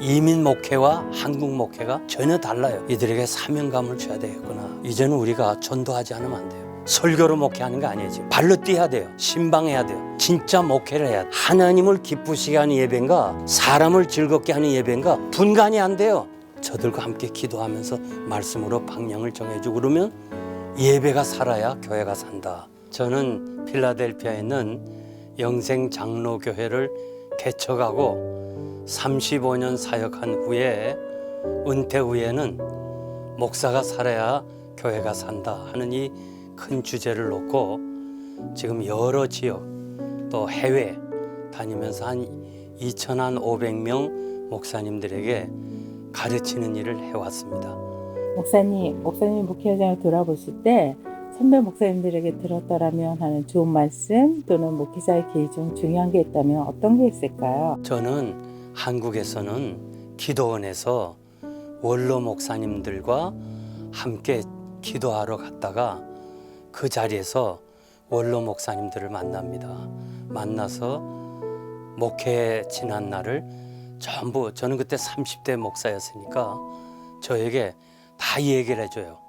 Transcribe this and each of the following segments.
이민 목회와 한국 목회가 전혀 달라요. 이들에게 사명감을 줘야 되겠구나. 이제는 우리가 전도하지 않으면 안 돼요. 설교로 목회하는 게 아니에요. 지금 발로 뛰어야 돼요. 신방해야 돼요. 진짜 목회를 해야 돼요. 하나님을 기쁘시게 하는 예배인가 사람을 즐겁게 하는 예배인가 분간이 안 돼요. 저들과 함께 기도하면서 말씀으로 방향을 정해주고 그러면 예배가 살아야 교회가 산다. 저는 필라델피아에 있는 영생 장로교회를 개척하고 35년 사역한 후에 은퇴 후에는 목사가 살아야 교회가 산다 하는 이 큰 주제를 놓고 지금 여러 지역 또 해외 다니면서 한 2,500명 목사님들에게 가르치는 일을 해왔습니다. 목사님 목회 현장을 돌아보실 때 선배 목사님들에게 들었더라면 하는 좋은 말씀 또는 목회자의 길 중 중요한 게 있다면 어떤 게 있을까요? 저는 한국에서는 기도원에서 원로 목사님들과 함께 기도하러 갔다가 그 자리에서 원로 목사님들을 만납니다. 만나서 목회 지난 날을 전부 저는 그때 30대 목사였으니까 저에게 다 얘기를 해줘요.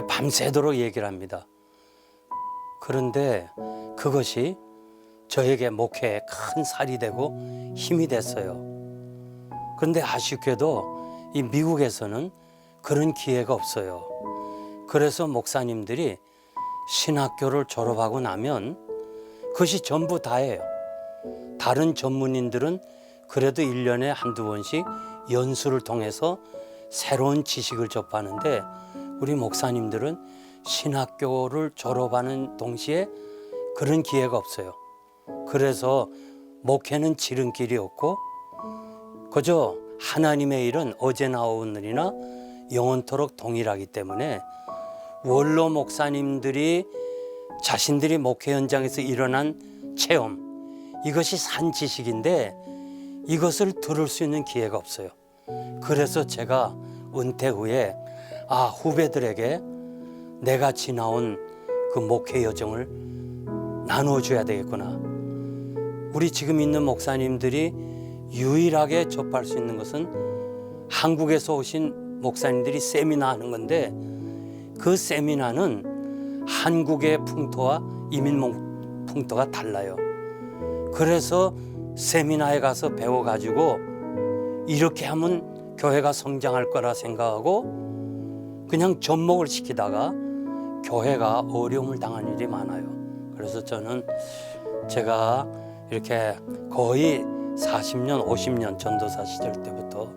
밤새도록 얘기를 합니다. 그런데 그것이 저에게 목회에 큰 살이 되고 힘이 됐어요. 그런데 아쉽게도 이 미국에서는 그런 기회가 없어요. 그래서 목사님들이 신학교를 졸업하고 나면 그것이 전부 다예요. 다른 전문인들은 그래도 1년에 한두 번씩 연수를 통해서 새로운 지식을 접하는데 우리 목사님들은 신학교를 졸업하는 동시에 그런 기회가 없어요. 그래서 목회는 지름길이 없고 그저 하나님의 일은 어제나 오늘이나 영원토록 동일하기 때문에 원로 목사님들이 자신들이 목회 현장에서 일어난 체험 이것이 산 지식인데 이것을 들을 수 있는 기회가 없어요. 그래서 제가 은퇴 후에 후배들에게 내가 지나온 그 목회 여정을 나눠줘야 되겠구나. 우리 지금 있는 목사님들이 유일하게 접할 수 있는 것은 한국에서 오신 목사님들이 세미나 하는 건데 그 세미나는 한국의 풍토와 이민 풍토가 달라요. 그래서 세미나에 가서 배워가지고 이렇게 하면 교회가 성장할 거라 생각하고 그냥 접목을 시키다가 교회가 어려움을 당하는 일이 많아요. 그래서 저는 제가 이렇게 거의 40년, 50년 전도사 시절 때부터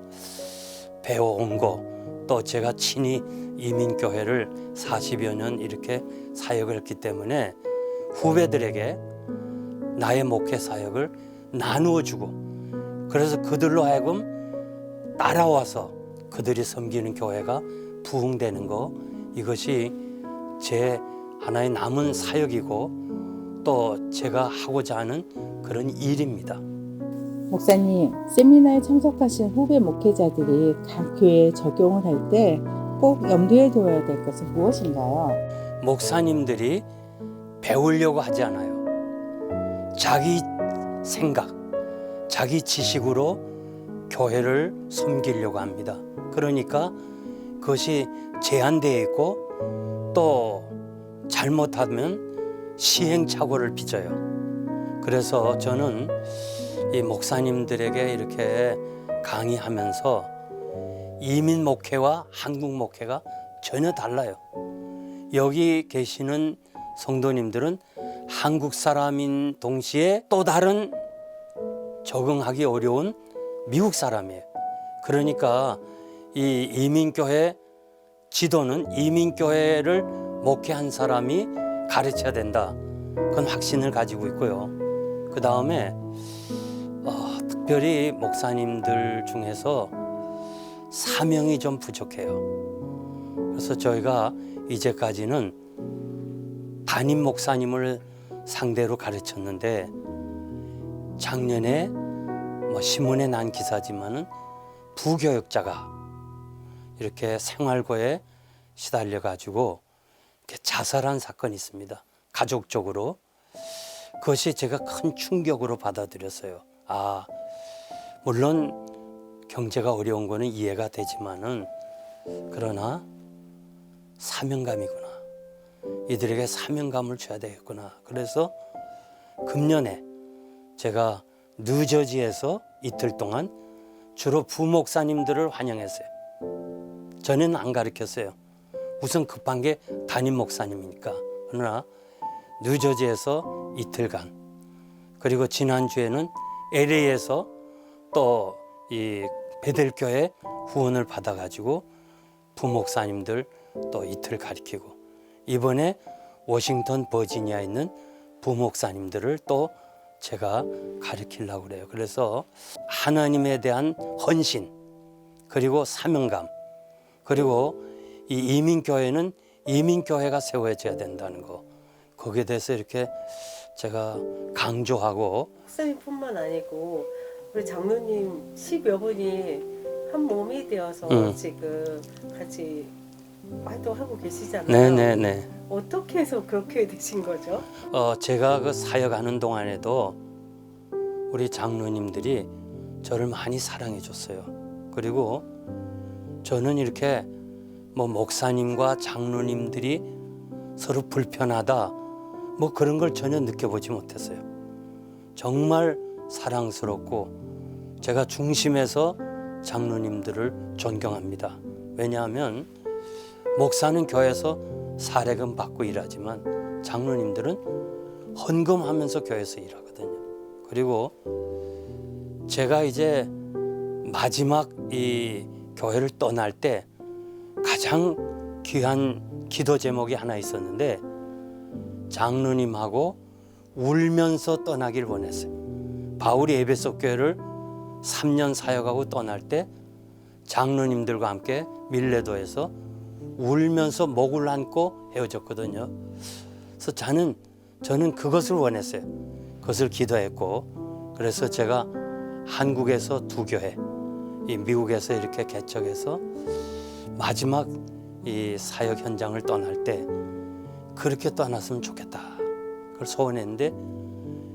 배워온 거 또 제가 친히 이민교회를 40여 년 이렇게 사역을 했기 때문에 후배들에게 나의 목회 사역을 나누어주고 그래서 그들로 하여금 따라와서 그들이 섬기는 교회가 부흥되는 거 이것이 제 하나의 남은 사역이고 또 제가 하고자 하는 그런 일입니다. 목사님, 세미나에 참석하신 후배 목회자들이 각 교회에 적용을 할 때 꼭 염두에 둬야 될 것은 무엇인가요? 목사님들이 배우려고 하지 않아요. 자기 생각, 자기 지식으로 교회를 섬기려고 합니다. 그러니까 그것이 제한되어 있고 또 잘못하면 시행착오를 빚어요. 그래서 저는 이 목사님들에게 이렇게 강의하면서 이민 목회와 한국 목회가 전혀 달라요. 여기 계시는 성도님들은 한국 사람인 동시에 또 다른 적응하기 어려운 미국 사람이에요. 그러니까 이 이민교회 지도는 이민교회를 목회한 사람이 가르쳐야 된다. 그건 확신을 가지고 있고요. 그 다음에 특별히 목사님들 중에서 사명이 좀 부족해요. 그래서 저희가 이제까지는 담임 목사님을 상대로 가르쳤는데 작년에 신문에 난 기사지만은 부교역자가 이렇게 생활고에 시달려 가지고 자살한 사건이 있습니다. 가족적으로. 그것이 제가 큰 충격으로 받아들였어요. 아, 물론 경제가 어려운 거는 이해가 되지만은 그러나 사명감이구나. 이들에게 사명감을 줘야 되겠구나. 그래서 금년에 제가 뉴저지에서 이틀 동안 주로 부목사님들을 환영했어요. 저는 안 가르쳤어요. 우선 급한 게 담임 목사님이니까. 그러나 뉴저지에서 이틀간, 그리고 지난주에는 LA에서 또 이 베델교회 후원을 받아가지고 부목사님들 또 이틀 가르치고, 이번에 워싱턴 버지니아에 있는 부목사님들을 또 제가 가르치려고 그래요. 그래서 하나님에 대한 헌신, 그리고 사명감, 그리고 이 이민교회는 이민교회가 세워져야 된다는 거, 거기에 대해서 이렇게 제가 강조하고. 목사님뿐만 아니고 우리 장로님 10여 분이 한 몸이 되어서 지금 같이 활동하고 계시잖아요. 네네네. 어떻게 해서 그렇게 되신 거죠? 제가 그 사역하는 동안에도 우리 장로님들이 저를 많이 사랑해 줬어요. 그리고 저는 이렇게 뭐 목사님과 장로님들이 서로 불편하다 뭐 그런 걸 전혀 느껴보지 못했어요. 정말 사랑스럽고 제가 중심에서 장로님들을 존경합니다. 왜냐하면 목사는 교회에서 사례금 받고 일하지만 장로님들은 헌금하면서 교회에서 일하거든요. 그리고 제가 이제 마지막 이 교회를 떠날 때 가장 귀한 기도 제목이 하나 있었는데, 장로님하고 울면서 떠나길 원했어요. 바울이 에베소 교회를 3년 사역하고 떠날 때 장로님들과 함께 밀레도에서 울면서 목을 안고 헤어졌거든요. 그래서 저는 그것을 원했어요. 그것을 기도했고, 그래서 제가 한국에서 2교회, 이 미국에서 이렇게 개척해서 마지막 이 사역 현장을 떠날 때 그렇게 떠났으면 좋겠다, 그걸 소원했는데,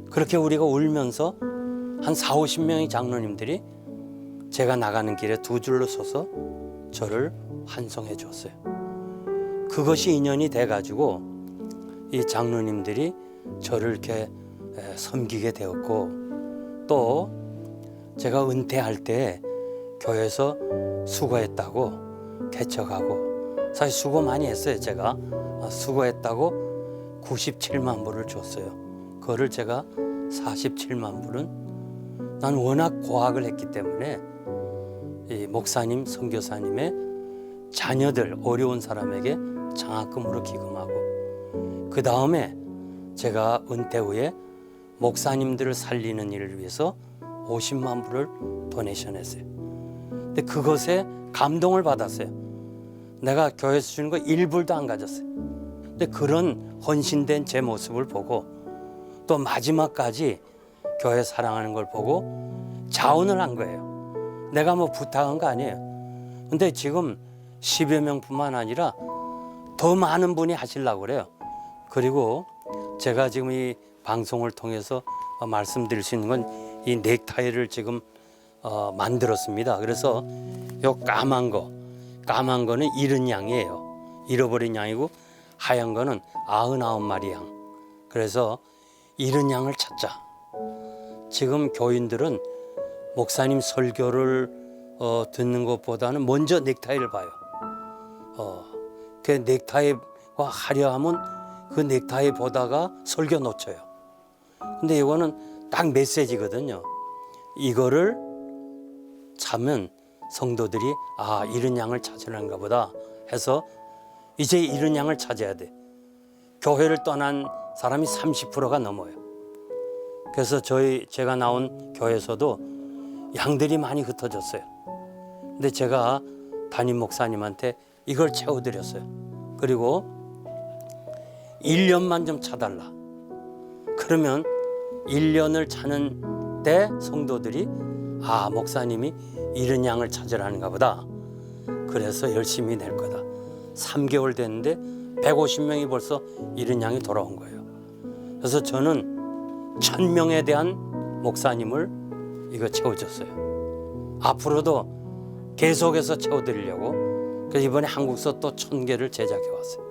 그렇게 우리가 울면서 한 40-50명의 장로님들이 제가 나가는 길에 2줄로 서서 저를 환송해 줬어요. 그것이 인연이 돼가지고 이 장로님들이 저를 이렇게 섬기게 되었고, 또 제가 은퇴할 때 교회에서 수고했다고 개척하고, 사실 수고 많이 했어요. 제가 수고했다고 97만 불을 줬어요. 그거를 제가 47만 불은 난 워낙 고학을 했기 때문에 이 목사님, 선교사님의 자녀들, 어려운 사람에게 장학금으로 기금하고, 그 다음에 제가 은퇴 후에 목사님들을 살리는 일을 위해서 50만 불을 도네이션 했어요. 근데 그것에 감동을 받았어요. 내가 교회에서 주는 거 1불도 안 가졌어요. 근데 그런 헌신된 제 모습을 보고, 또 마지막까지 교회 사랑하는 걸 보고 자원을 한 거예요. 내가 뭐 부탁한 거 아니에요. 근데 지금 10여 명뿐만 아니라 더 많은 분이 하시려고 그래요. 그리고 제가 지금 이 방송을 통해서 말씀드릴 수 있는 건 이 넥타이를 지금 만들었습니다. 그래서 요 까만 거는 잃은 양이에요. 잃어버린 양이고, 하얀 거는 99마리 양. 그래서 잃은 양을 찾자. 지금 교인들은 목사님 설교를 듣는 것보다는 먼저 넥타이를 봐요. 그 넥타이와 하려 하면 그 넥타이 보다가 설교 놓쳐요. 근데 이거는 딱 메시지거든요. 이거를 차면 성도들이 잃은 양을 찾으려는가 보다 해서 이제 잃은 양을 찾아야 돼. 교회를 떠난 사람이 30%가 넘어요. 그래서 제가 나온 교회에서도 양들이 많이 흩어졌어요. 근데 제가 담임 목사님한테 이걸 채워드렸어요. 그리고 1년만 좀 차달라. 그러면 1년을 차는 때 성도들이 목사님이 잃은 양을 찾으라는가 보다. 그래서 열심히 낼 거다. 3개월 됐는데 150명이 벌써 잃은 양이 돌아온 거예요. 그래서 저는 1000명에 대한 목사님을 이거 채워줬어요. 앞으로도 계속해서 채워드리려고 그래서 이번에 한국서 또 1000개를 제작해 왔어요.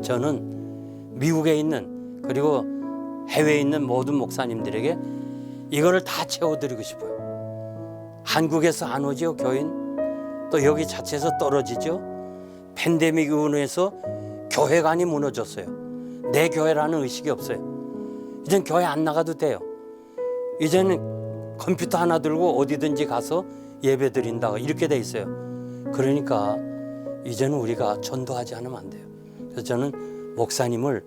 저는 미국에 있는 그리고 해외에 있는 모든 목사님들에게 이거를 다 채워드리고 싶어요. 한국에서 안 오죠, 교인. 또 여기 자체에서 떨어지죠. 팬데믹 이후로 해서 교회관이 무너졌어요. 내 교회라는 의식이 없어요. 이젠 교회 안 나가도 돼요. 이제는 컴퓨터 하나 들고 어디든지 가서 예배 드린다 이렇게 돼 있어요. 그러니까 이제는 우리가 전도하지 않으면 안 돼요. 그래서 저는 목사님을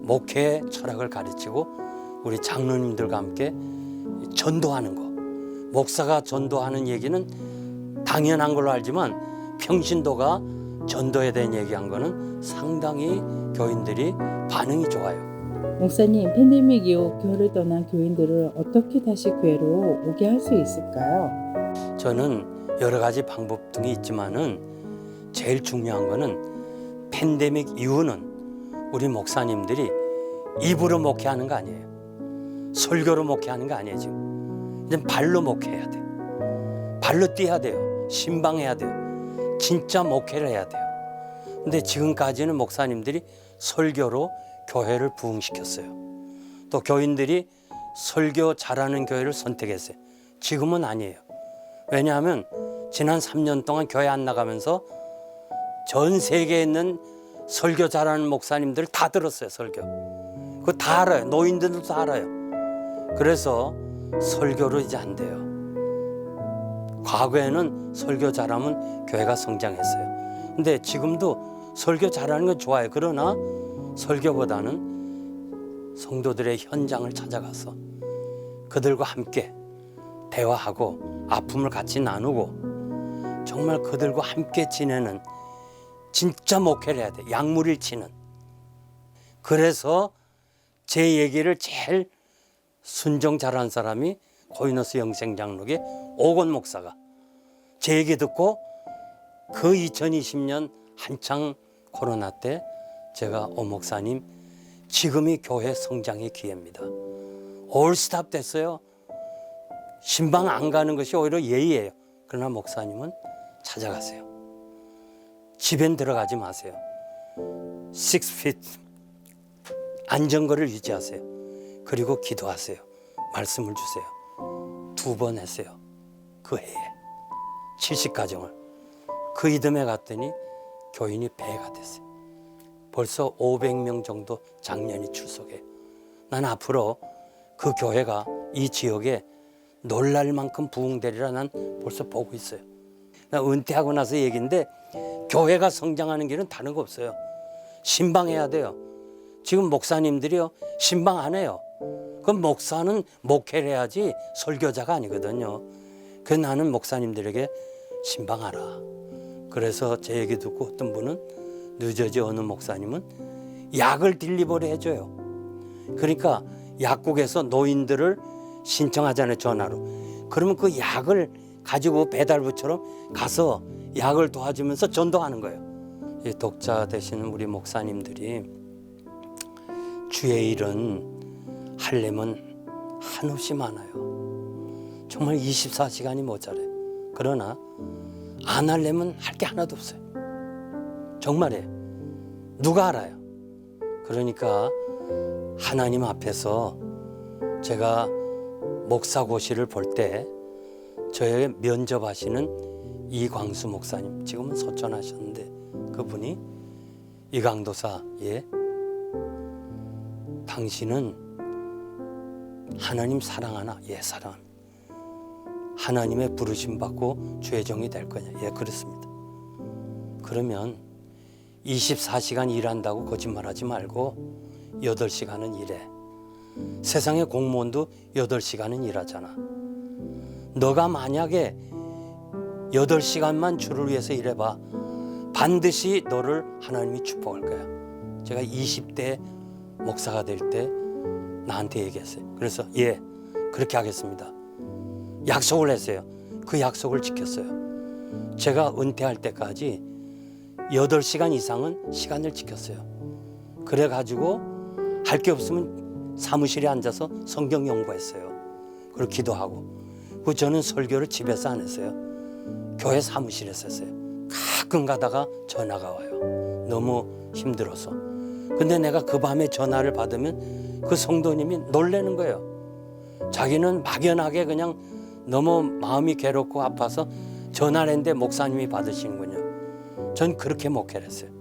목회의 철학을 가르치고 우리 장로님들과 함께 전도하는 거. 목사가 전도하는 얘기는 당연한 걸로 알지만 평신도가 전도에 대한 얘기한 거는 상당히 교인들이 반응이 좋아요. 목사님, 팬데믹 이후 교회를 떠난 교인들을 어떻게 다시 교회로 오게 할 수 있을까요? 저는 여러 가지 방법 등이 있지만은 제일 중요한 거는 팬데믹 이후는 우리 목사님들이 입으로 목회하는 거 아니에요. 설교로 목회하는 거 아니에요. 지금 이제 발로 목회해야 돼. 발로 뛰어야 돼요. 신방해야 돼요. 진짜 목회를 해야 돼요. 근데 지금까지는 목사님들이 설교로 교회를 부흥시켰어요. 또 교인들이 설교 잘하는 교회를 선택했어요. 지금은 아니에요. 왜냐하면 지난 3년 동안 교회 안 나가면서 전 세계에 있는 설교 잘하는 목사님들 다 들었어요. 설교. 그거 다 알아요. 노인들도 다 알아요. 그래서 설교로 이제 안 돼요. 과거에는 설교 잘하면 교회가 성장했어요. 근데 지금도 설교 잘하는 건 좋아요. 그러나 설교보다는 성도들의 현장을 찾아가서 그들과 함께 대화하고 아픔을 같이 나누고 정말 그들과 함께 지내는 진짜 목회를 해야 돼. 약물일치는. 그래서 제 얘기를 제일 순종 잘한 사람이 고이너스 영생장로계 오건 목사가 제 얘기 듣고 그 2020년 한창 코로나 때 제가 목사님 지금이 교회 성장의 기회입니다. 올스탑 됐어요. 신방 안 가는 것이 오히려 예의예요. 그러나 목사님은 찾아가세요. 집엔 들어가지 마세요. 6feet 안전거리를 유지하세요. 그리고 기도하세요. 말씀을 주세요. 2번 했어요. 그 해에 70가정을 그 이듬해 갔더니 교인이 100가 됐어요. 벌써 500명 정도 작년이 출석해요. 난 앞으로 그 교회가 이 지역에 놀랄 만큼 부흥되리라 난 벌써 보고 있어요. 나 은퇴하고 나서 얘기인데 교회가 성장하는 길은 다른 거 없어요. 신방해야 돼요. 지금 목사님들이요 신방 안 해요. 그럼 목사는 목회를 해야지 설교자가 아니거든요. 그래서 나는 목사님들에게 신방하라. 그래서 제 얘기 듣고 어떤 분은 뉴저지 어느 목사님은 약을 딜리버리 해줘요. 그러니까 약국에서 노인들을 신청하잖아요, 전화로. 그러면 그 약을 가지고 배달부처럼 가서 약을 도와주면서 전도하는 거예요. 이 독자 되시는 우리 목사님들이 주의 일은 하려면 한없이 많아요. 정말 24시간이 모자라요. 그러나 안 하려면 할 게 하나도 없어요. 정말이에요. 누가 알아요? 그러니까 하나님 앞에서 제가 목사고시를 볼 때 저에게 면접하시는 이광수 목사님, 지금은 소천하셨는데 그분이 이강도사, 예, 당신은 하나님 사랑하나? 예, 사랑합니다. 하나님의 부르심 받고 주의 종이 될 거냐? 예, 그렇습니다. 그러면 24시간 일한다고 거짓말하지 말고 8시간은 일해. 세상의 공무원도 8시간은 일하잖아. 너가 만약에 8시간만 주를 위해서 일해봐. 반드시 너를 하나님이 축복할 거야. 제가 20대 목사가 될 때 나한테 얘기했어요. 그래서 예, 그렇게 하겠습니다. 약속을 했어요. 그 약속을 지켰어요. 제가 은퇴할 때까지 8시간 이상은 시간을 지켰어요. 그래가지고 할 게 없으면 사무실에 앉아서 성경 연구했어요. 그리고 기도하고. 그 저는 설교를 집에서 안 했어요. 교회 사무실에서 했어요. 가끔 가다가 전화가 와요. 너무 힘들어서. 근데 내가 그 밤에 전화를 받으면 그 성도님이 놀라는 거예요. 자기는 막연하게 그냥 너무 마음이 괴롭고 아파서 전화를 했는데 목사님이 받으시는군요. 전 그렇게 목회를 했어요.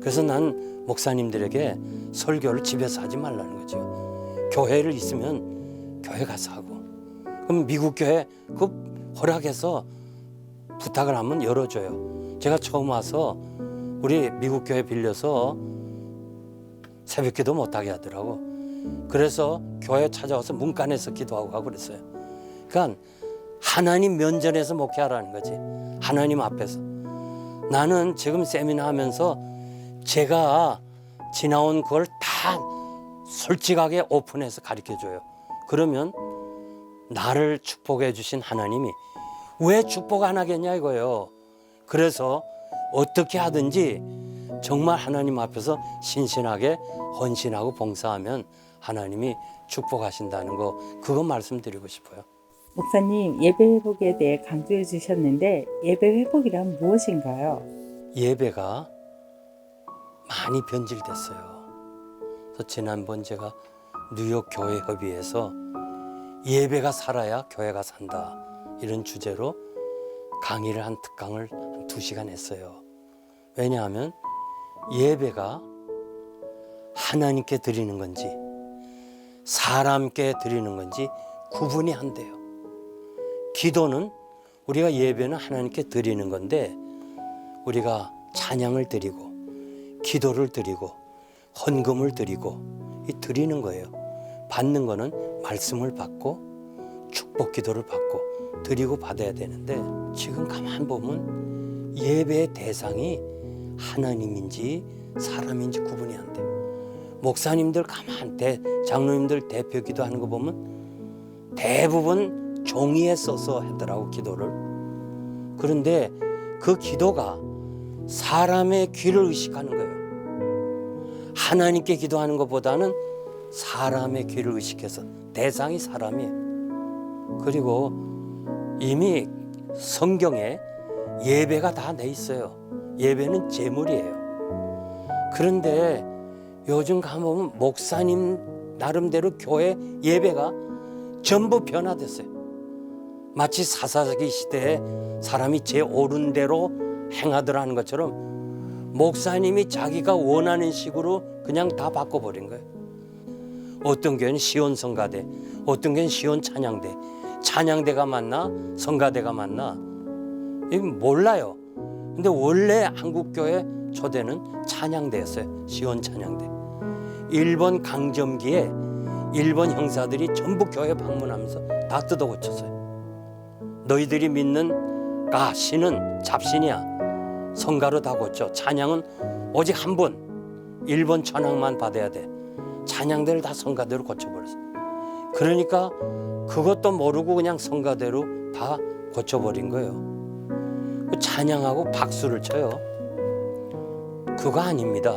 그래서 난 목사님들에게 설교를 집에서 하지 말라는 거죠. 교회를 있으면 교회 가서 하고. 그럼 미국 교회 그 허락해서 부탁을 하면 열어줘요. 제가 처음 와서 우리 미국 교회 빌려서 새벽기도 못하게 하더라고. 그래서 교회 찾아와서 문간에서 기도하고 가고 그랬어요. 그러니까 하나님 면전에서 목회하라는 거지. 하나님 앞에서. 나는 지금 세미나 하면서 제가 지나온 그걸 다 솔직하게 오픈해서 가르쳐줘요. 그러면 나를 축복해 주신 하나님이 왜 축복 안 하겠냐 이거예요. 그래서 어떻게 하든지 정말 하나님 앞에서 신신하게 헌신하고 봉사하면 하나님이 축복하신다는 거, 그거 말씀드리고 싶어요. 목사님, 예배 회복에 대해 강조해 주셨는데 예배 회복이란 무엇인가요? 예배가 많이 변질됐어요. 그래서 지난번 제가 뉴욕 교회 협의회에서 예배가 살아야 교회가 산다, 이런 주제로 강의를 한 특강을 한 2시간 했어요. 왜냐하면 예배가 하나님께 드리는 건지 사람께 드리는 건지 구분이 안 돼요. 기도는 우리가 예배는 하나님께 드리는 건데 우리가 찬양을 드리고 기도를 드리고 헌금을 드리고 이 드리는 거예요. 받는 거는 말씀을 받고 축복 기도를 받고 드리고 받아야 되는데 지금 가만 보면 예배의 대상이 하나님인지 사람인지 구분이 안 돼요. 목사님들 가만 장로님들 대표 기도하는 거 보면 대부분 종이에 써서 하더라고, 기도를. 그런데 그 기도가 사람의 귀를 의식하는 거예요. 하나님께 기도하는 것보다는 사람의 귀를 의식해서, 대상이 사람이에요. 그리고 이미 성경에 예배가 다 돼 있어요. 예배는 제물이에요. 그런데 요즘 가보면 목사님 나름대로 교회 예배가 전부 변화됐어요. 마치 사사기 시대에 사람이 제 옳은 대로 행하더라는 것처럼 목사님이 자기가 원하는 식으로 그냥 다 바꿔버린 거예요. 어떤 교회는 시온 성가대, 어떤 교회는 시온 찬양대, 찬양대가 맞나 성가대가 맞나 이건 몰라요. 근데 원래 한국교회 초대는 찬양대였어요. 시온 찬양대. 일본 강점기에 일본 형사들이 전부 교회 방문하면서 다 뜯어 고쳤어요. 너희들이 믿는 신은 잡신이야. 성가로 다 고쳐. 찬양은 오직 한 번, 일본 천황만 받아야 돼. 찬양대를 다 성가대로 고쳐버렸어요. 그러니까 그것도 모르고 그냥 성가대로 다 고쳐버린 거예요. 찬양하고 박수를 쳐요. 그거 아닙니다.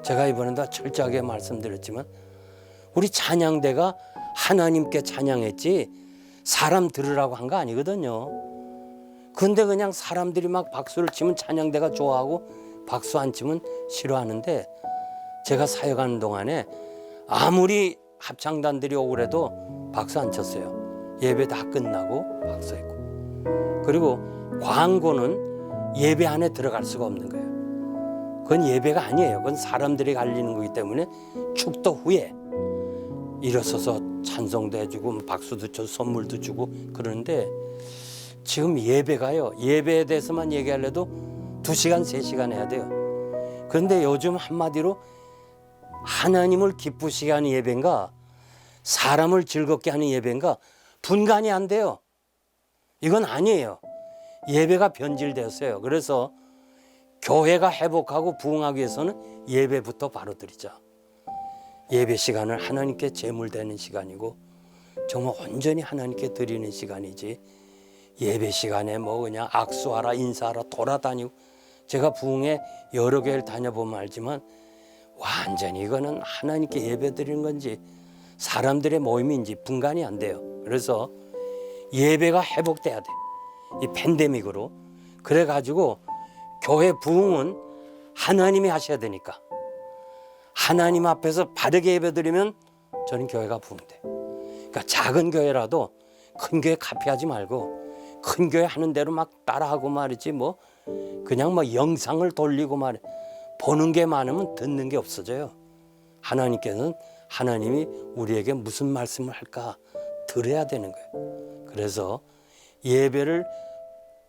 제가 이번에도 철저하게 말씀드렸지만 우리 찬양대가 하나님께 찬양했지 사람 들으라고 한 거 아니거든요. 근데 그냥 사람들이 막 박수를 치면 찬양대가 좋아하고 박수 안 치면 싫어하는데 제가 사역하는 동안에 아무리 합창단들이 오고 그래도 박수 안 쳤어요. 예배 다 끝나고 박수했고. 그리고 광고는 예배 안에 들어갈 수가 없는 거예요. 그건 예배가 아니에요. 그건 사람들이 갈리는 거기 때문에 축도 후에 일어서서 찬송도 해주고 박수도 쳐 선물도 주고 그러는데 지금 예배가요. 예배에 대해서만 얘기하려도 2시간 3시간 해야 돼요. 그런데 요즘 한마디로 하나님을 기쁘시게 하는 예배인가 사람을 즐겁게 하는 예배인가 분간이 안 돼요. 이건 아니에요. 예배가 변질되었어요. 그래서 교회가 회복하고 부흥하기 위해서는 예배부터 바로 드리자. 예배 시간을 하나님께 제물되는 시간이고 정말 온전히 하나님께 드리는 시간이지 예배 시간에 뭐 그냥 악수하라 인사하라 돌아다니고 제가 부흥에 여러 교회를 다녀보면 알지만 완전히 이거는 하나님께 예배 드리는 건지 사람들의 모임이 이제 분간이 안 돼요. 그래서 예배가 회복돼야 돼. 이 팬데믹으로. 그래가지고 교회 부흥은 하나님이 하셔야 되니까 하나님 앞에서 바르게 예배드리면 저는 교회가 부흥돼. 그러니까 작은 교회라도 큰 교회 카피하지 말고 큰 교회 하는 대로 막 따라하고 말이지 뭐 그냥 뭐 영상을 돌리고 말해. 보는 게 많으면 듣는 게 없어져요. 하나님께서는 하나님이 우리에게 무슨 말씀을 할까 들어야 되는 거예요. 그래서 예배를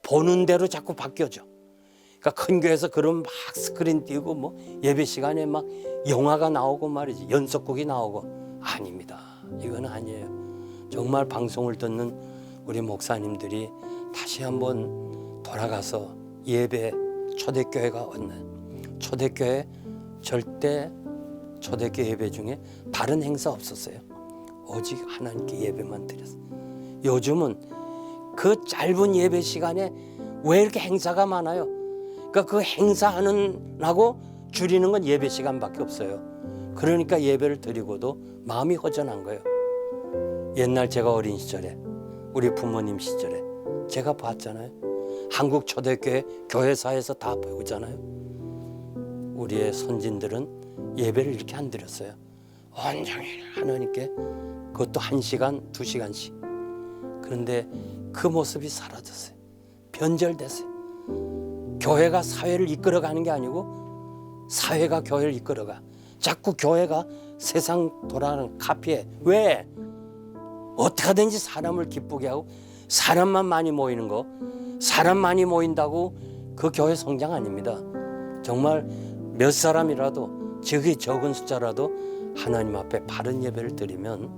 보는 대로 자꾸 바뀌어져. 그러니까 큰 교회에서 그런 막 스크린 띄고 뭐 예배 시간에 막 영화가 나오고 말이지 연속곡이 나오고 아닙니다. 이건 아니에요. 정말 방송을 듣는 우리 목사님들이 다시 한번 돌아가서 예배 초대교회가 왔는 초대교회 절대 초대교회 예배 중에 다른 행사 없었어요. 오직 하나님께 예배만 드렸어요. 요즘은 그 짧은 예배 시간에 왜 이렇게 행사가 많아요? 그러니까 그 행사하는라고 줄이는 건 예배 시간밖에 없어요. 그러니까 예배를 드리고도 마음이 허전한 거예요. 옛날 제가 어린 시절에 우리 부모님 시절에 제가 봤잖아요. 한국 초대교회 교회사에서 다 배우잖아요. 우리의 선진들은 예배를 이렇게 안 드렸어요. 온종일 하나님께 그것도 1시간, 2시간씩. 그런데 그 모습이 사라졌어요. 변절됐어요. 교회가 사회를 이끌어가는 게 아니고 사회가 교회를 이끌어가. 자꾸 교회가 세상 돌아가는 카피해. 왜? 어떻게 하든지 사람을 기쁘게 하고 사람만 많이 모이는 거 사람 많이 모인다고 그 교회 성장 아닙니다. 정말 몇 사람이라도 적이 적은 숫자라도 하나님 앞에 바른 예배를 드리면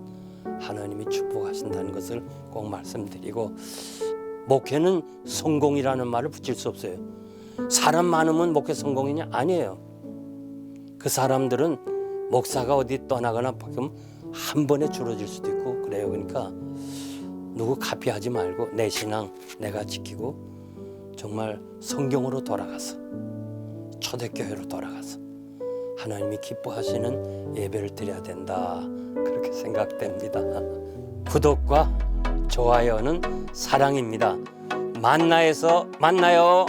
하나님이 축복하신다는 것을 꼭 말씀드리고 목회는 성공이라는 말을 붙일 수 없어요. 사람 많으면 목회 성공이냐? 아니에요. 그 사람들은 목사가 어디 떠나거나 보면 한 번에 줄어들 수도 있고 그래요. 그러니까 누구 카피하지 말고 내 신앙 내가 지키고 정말 성경으로 돌아가서 초대교회로 돌아가서 하나님이 기뻐하시는 예배를 드려야 된다. 그렇게 생각됩니다. 구독과 좋아요는 사랑입니다. 만나에서 만나요.